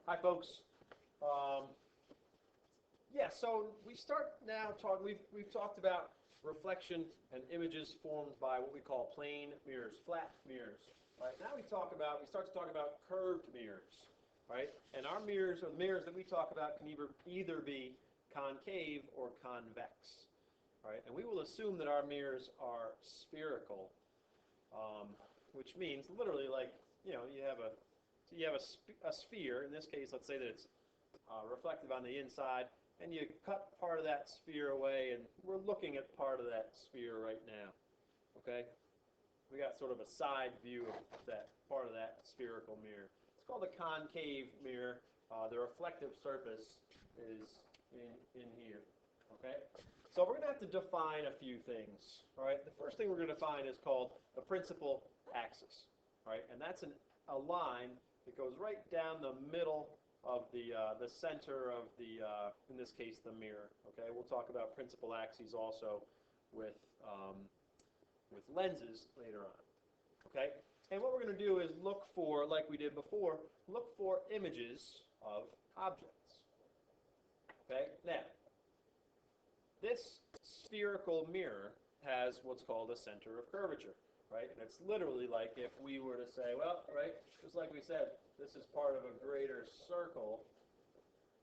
Hi, folks. Um, yeah, so we start now talking. We've talked about reflection and images formed by what we call plane mirrors, flat mirrors. Right now we start to talk about curved mirrors, right? And our mirrors, or the mirrors that we talk about, can either be concave or convex, right? And we will assume that our mirrors are spherical, which means literally like you have a sphere. In this case, let's say that it's reflective on the inside, and you cut part of that sphere away, and we're looking at part of that sphere right now. Okay, we got sort of a side view of that part of that spherical mirror. It's called a concave mirror. The reflective surface is in here. Okay, so we're going to have to define a few things. All right, the first thing we're going to define is called the principal axis. All right, and that's a line that goes right down the middle of the center of the, in this case, the mirror. Okay, we'll talk about principal axes also with lenses later on. Okay, and what we're going to do is look for, like we did before, look for images of objects. Okay, now this spherical mirror has what's called a center of curvature, right? And it's literally like if we were to say, well, right, just like we said, this is part of a greater circle.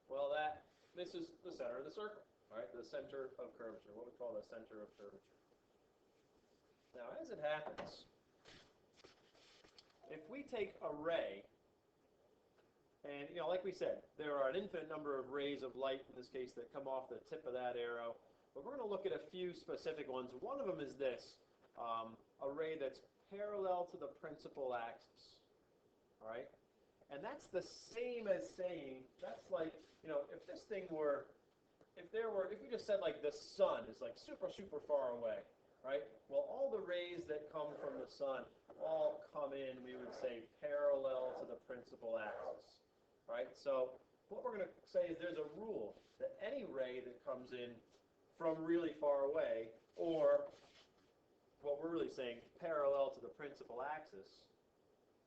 Well, this is the center of the circle, right? The center of curvature, what we call the center of curvature. Now, as it happens, if we take a ray, and like we said, there are an infinite number of rays of light, in this case, that come off the tip of that arrow. But we're going to look at a few specific ones. One of them is this, a ray that's parallel to the principal axis. All right? And that's the same as saying, that's like, if this thing were, if we just said like the sun is like super, super far away, right? Well, all the rays that come from the sun all come in, we would say, parallel to the principal axis, right? So what we're going to say is there's a rule that any ray that comes in from really far away, or what we're really saying, parallel to the principal axis,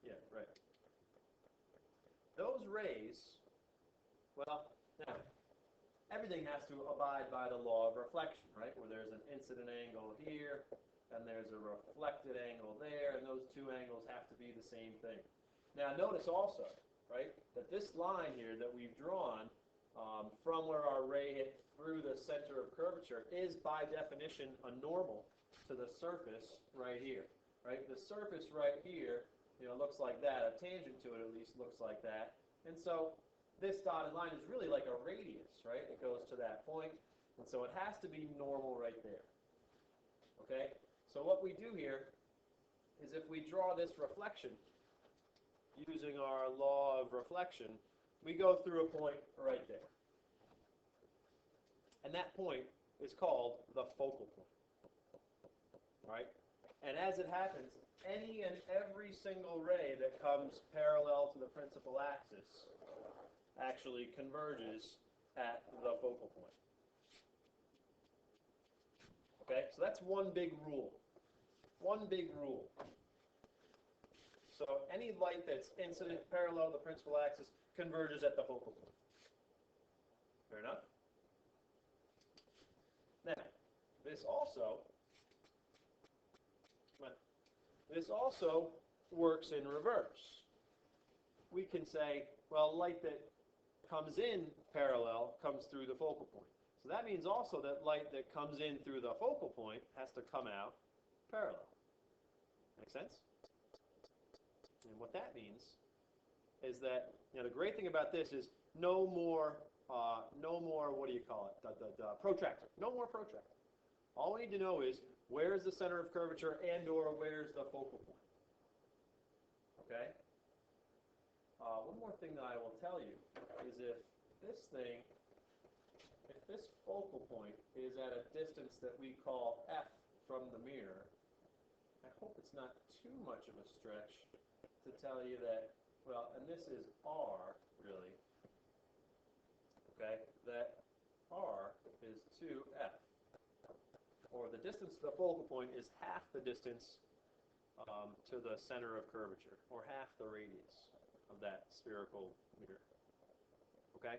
yeah, right. Those rays, well, now, everything has to abide by the law of reflection, right? Where there's an incident angle here, and there's a reflected angle there, and those two angles have to be the same thing. Now, notice also, right, that this line here that we've drawn from where our ray hit through the center of curvature is, by definition, a normal to the surface right here, right? The surface right here, looks like that. A tangent to it, at least, looks like that. And so this dotted line is really like a radius, right? It goes to that point, and so it has to be normal right there. Okay? So what we do here is if we draw this reflection using our law of reflection, we go through a point right there. And that point is called the focal point. Right? And as it happens, any and every single ray that comes parallel to the principal axis actually converges at the focal point. Okay, so that's one big rule. One big rule. So any light that's incident parallel to the principal axis converges at the focal point. Fair enough? Now, this also works in reverse. We can say, well, light that comes in parallel comes through the focal point. So that means also that light that comes in through the focal point has to come out parallel. Make sense? And what that means is that the great thing about this is no more what do you call it? The protractor. No more protractor. All we need to know is where's the center of curvature and/or where's the focal point. Okay. One more thing that I will tell you is if this focal point is at a distance that we call f from the mirror, I hope it's not too much of a stretch to tell you that, well, and this is r, really, okay, that r is 2f, or the distance to the focal point is half the distance to the center of curvature, or half the radius of that spherical mirror. okay?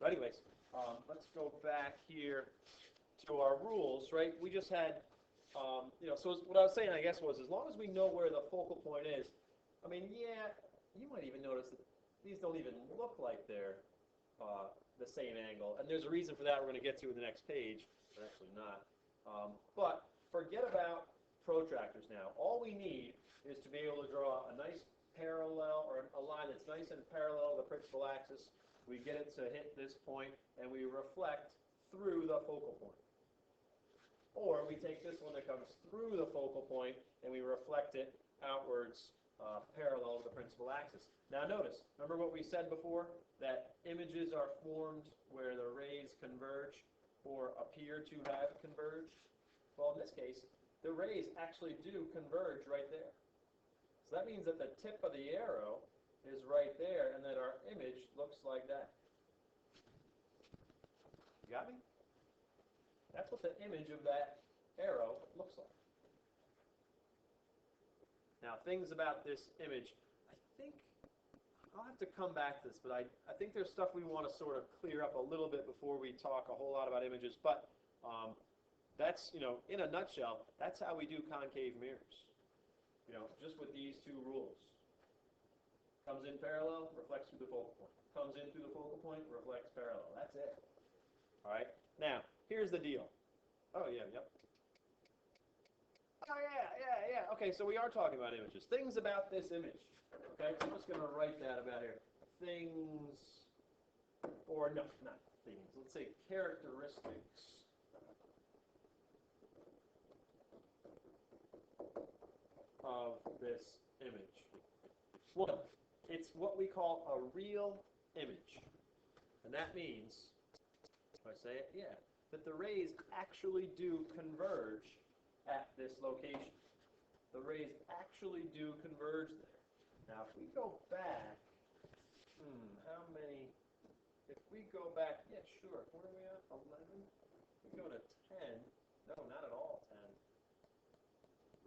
But anyways, let's go back here to our rules, right? We just had, so what I was saying, I guess, was as long as we know where the focal point is, I mean, yeah, you might even notice that these don't even look like they're the same angle. And there's a reason for that we're going to get to in the next page, but actually not. But forget about protractors now. All we need is to be able to draw a nice parallel, or a line that's nice and parallel to the principal axis. We get it to hit this point, and we reflect through the focal point. Or we take this one that comes through the focal point, and we reflect it outwards parallel to the principal axis. Now notice, remember what we said before? That images are formed where the rays converge or appear to have converged? Well, in this case, the rays actually do converge right there. So that means that the tip of the arrow is right there and that our image looks like that. You got me? That's what the image of that arrow looks like. Now, things about this image, I think I'll have to come back to this, but I think there's stuff we want to sort of clear up a little bit before we talk a whole lot about images. But that's, in a nutshell, that's how we do concave mirrors. Just with these two rules. Comes in parallel, reflects through the focal point. Comes in through the focal point, reflects parallel. That's it. All right. Now, here's the deal. Oh, yeah, yep. Oh, yeah. Okay, so we are talking about images. Things about this image. Okay, so I'm just going to write that about here. Things, or no, not things. Let's say characteristics of this image. One, it's what we call a real image. And that means, if I say it, yeah, that the rays actually do converge at this location. The rays actually do converge there. Now, if we go back, how many, if we go back, yeah, sure, what are we at, 11? If we go to 10, no, not at all 10.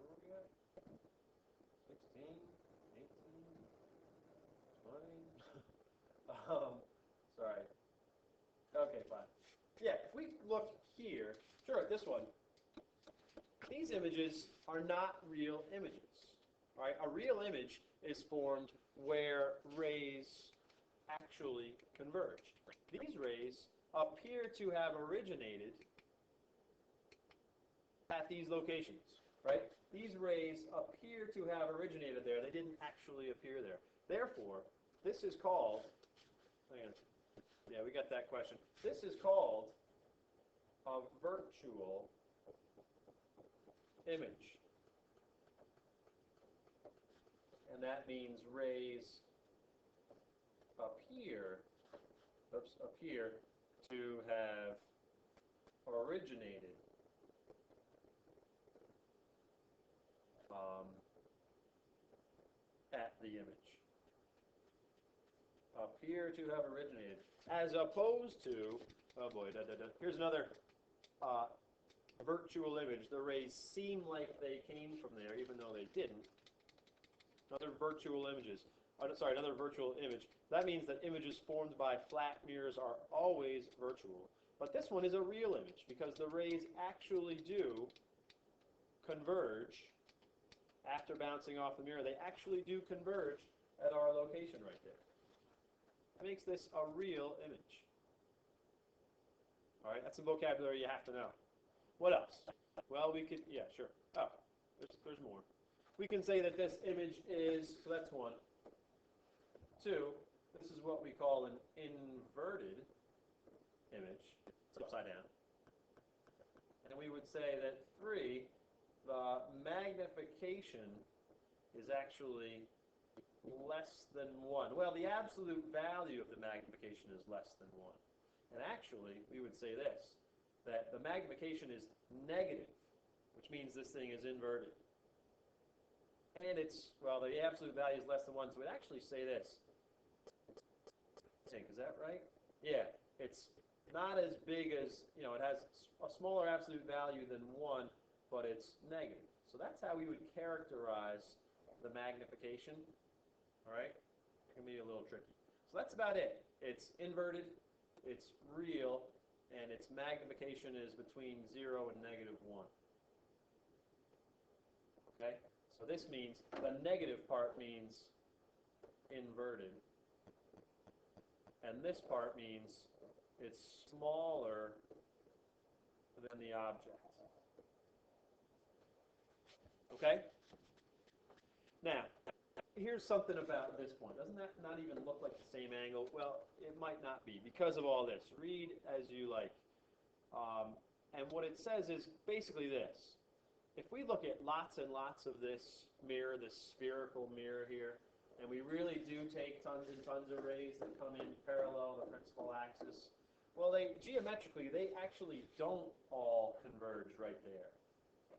Where are we at? 16, 18, 20. Sorry. Okay, fine. Yeah, if we look here, sure, this one, these images are not real images. All right, a real image is formed where rays actually converge. These rays appear to have originated at these locations, right? These rays appear to have originated there. They didn't actually appear there. Therefore, this is called, yeah, we got that question. This is called a virtual image. And that means rays appear to have originated at the image. Appear to have originated. As opposed to, oh boy, here's another virtual image. The rays seem like they came from there, even though they didn't. Another virtual images. Another virtual image. That means that images formed by flat mirrors are always virtual. But this one is a real image because the rays actually do converge after bouncing off the mirror. They actually do converge at our location right there. That makes this a real image. All right, that's some vocabulary you have to know. What else? Well, we could, yeah, sure. Oh, there's more. We can say that this image is, so that's one. Two, this is what we call an inverted image. It's upside down. And we would say that three, the magnification is actually less than 1. Well, the absolute value of the magnification is less than 1. And actually, we would say this, that the magnification is negative, which means this thing is inverted. And it's, well, the absolute value is less than 1, so we'd actually say this. Is that right? Yeah, it's not as big as, it has a smaller absolute value than 1, but it's negative. So that's how we would characterize the magnification. All right? It can be a little tricky. So that's about it. It's inverted, it's real, and its magnification is between 0 and -1. Okay? So this means the negative part means inverted. And this part means it's smaller than the object. Okay? Now, here's something about this point. Doesn't that not even look like the same angle? Well, it might not be because of all this. Read as you like. And what it says is basically this. If we look at lots and lots of this mirror, this spherical mirror here, and we really do take tons and tons of rays that come in parallel to the principal axis, well, geometrically, they actually don't all converge right there.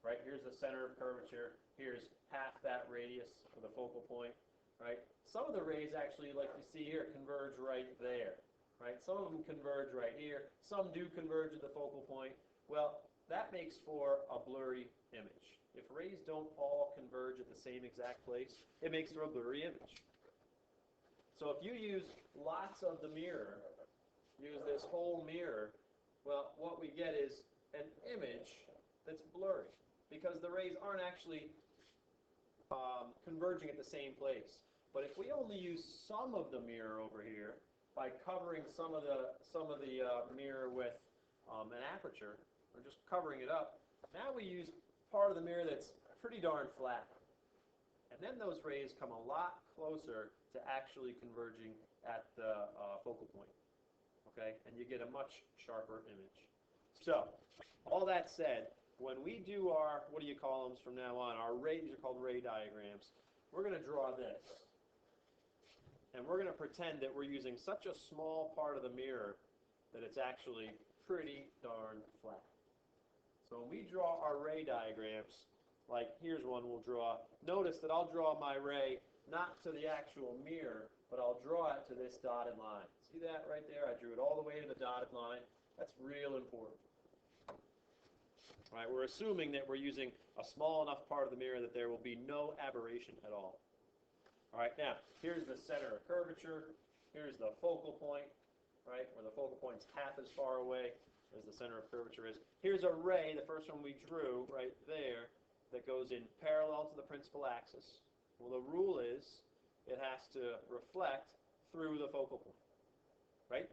Right? Here's the center of curvature. Here's half that radius for the focal point. Right? Some of the rays actually, like you see here, converge right there. Right? Some of them converge right here. Some do converge at the focal point. Well, that makes for a blurry image. If rays don't all converge at the same exact place, it makes for a blurry image. So if you use lots of the mirror, use this whole mirror, well, what we get is an image that's blurry because the rays aren't actually converging at the same place. But if we only use some of the mirror over here by covering some of the mirror with an aperture, or just covering it up, now we use part of the mirror that's pretty darn flat. And then those rays come a lot closer to actually converging at the focal point. Okay? And you get a much sharper image. So, all that said, when we do our, what do you call them from now on, our rays are called ray diagrams, we're going to draw this. And we're going to pretend that we're using such a small part of the mirror that it's actually pretty darn flat. So when we draw our ray diagrams, like here's one we'll draw, notice that I'll draw my ray not to the actual mirror, but I'll draw it to this dotted line. See that right there? I drew it all the way to the dotted line. That's real important. All right, we're assuming that we're using a small enough part of the mirror that there will be no aberration at all. All right, now, here's the center of curvature. Here's the focal point, right, where the focal point's half as far away as the center of curvature is. Here's a ray, the first one we drew right there, that goes in parallel to the principal axis. Well, the rule is it has to reflect through the focal point, right?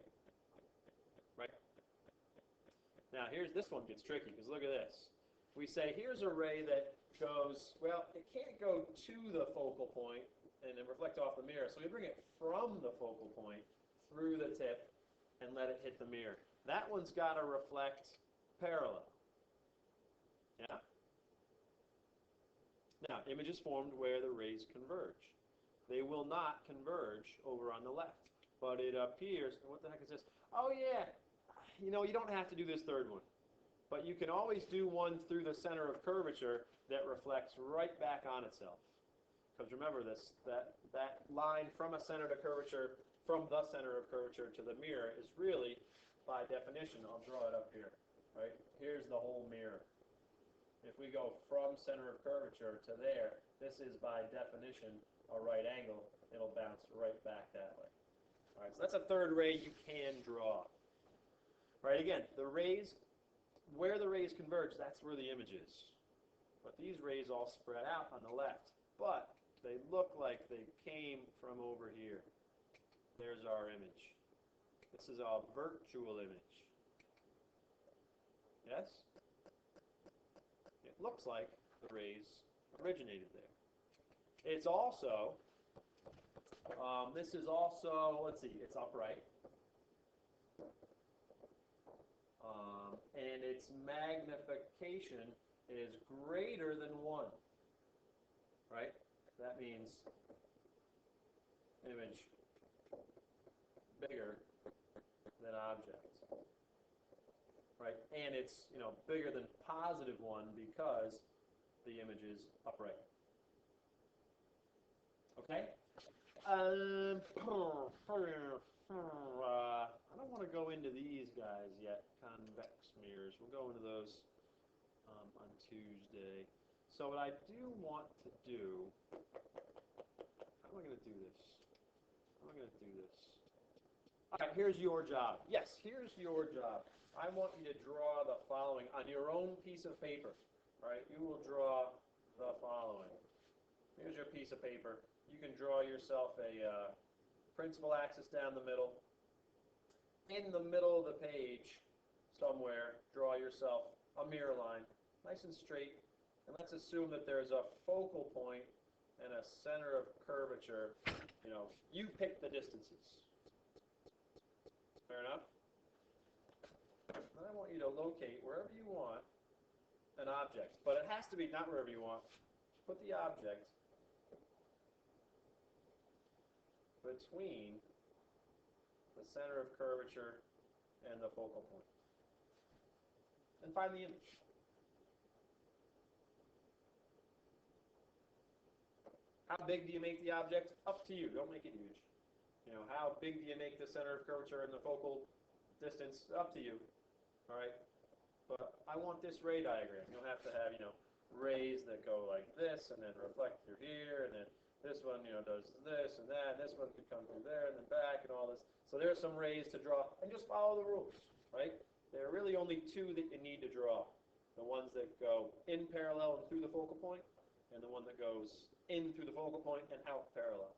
Right? Now, here's this one gets tricky, because look at this. We say here's a ray that goes, well, it can't go to the focal point and then reflect off the mirror, so we bring it from the focal point through the tip and let it hit the mirror. That one's got to reflect parallel. Yeah? Now, image is formed where the rays converge. They will not converge over on the left. But it appears, what the heck is this? Oh yeah, you know, you don't have to do this third one. But you can always do one through the center of curvature that reflects right back on itself. Because remember this, that line from a center to curvature, from the center of curvature to the mirror is really, by definition, I'll draw it up here, right? Here's the whole mirror. If we go from center of curvature to there, this is by definition a right angle. It'll bounce right back that way. All right, so that's a third ray you can draw. Right, again, the rays, where the rays converge, that's where the image is. But these rays all spread out on the left. But they look like they came from over here. There's our image. This is a virtual image. Yes? It looks like the rays originated there. It's also, this is also, let's see, it's upright. And its magnification is greater than 1. Right? That means image bigger than object. Right? And it's, you know, bigger than +1 because the image is upright. Okay? I don't want to go into these guys yet, convex mirrors. We'll go into those on Tuesday. So what I do want to do, how am I going to do this? How am I going to do this? All right, here's your job. Yes, here's your job. I want you to draw the following on your own piece of paper. All right, you will draw the following. Here's your piece of paper. You can draw yourself a principal axis down the middle. In the middle of the page, somewhere, draw yourself a mirror line, nice and straight. And let's assume that there's a focal point and a center of curvature. You know, you pick the distances. Fair enough? Then I want you to locate wherever you want an object, but it has to be not wherever you want. Put the object between the center of curvature and the focal point. And find the image. How big do you make the object? Up to you. Don't make it huge. You know, how big do you make the center of curvature and the focal distance? Up to you. All right? But I want this ray diagram. You'll have to have, you know, rays that go like this and then reflect through here, and then this one, you know, does this and that, and this one could come through there and then back and all this. So there's some rays to draw, and just follow the rules, right? There are really only two that you need to draw. The ones that go in parallel and through the focal point, and the one that goes in through the focal point and out parallel.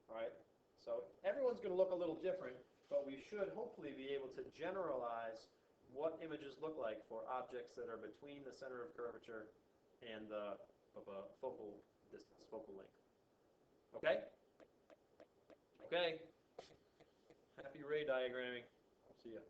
All right? So everyone's going to look a little different, but we should hopefully be able to generalize what images look like for objects that are between the center of curvature and the focal distance, focal length. Okay? Okay. Happy ray diagramming. See ya.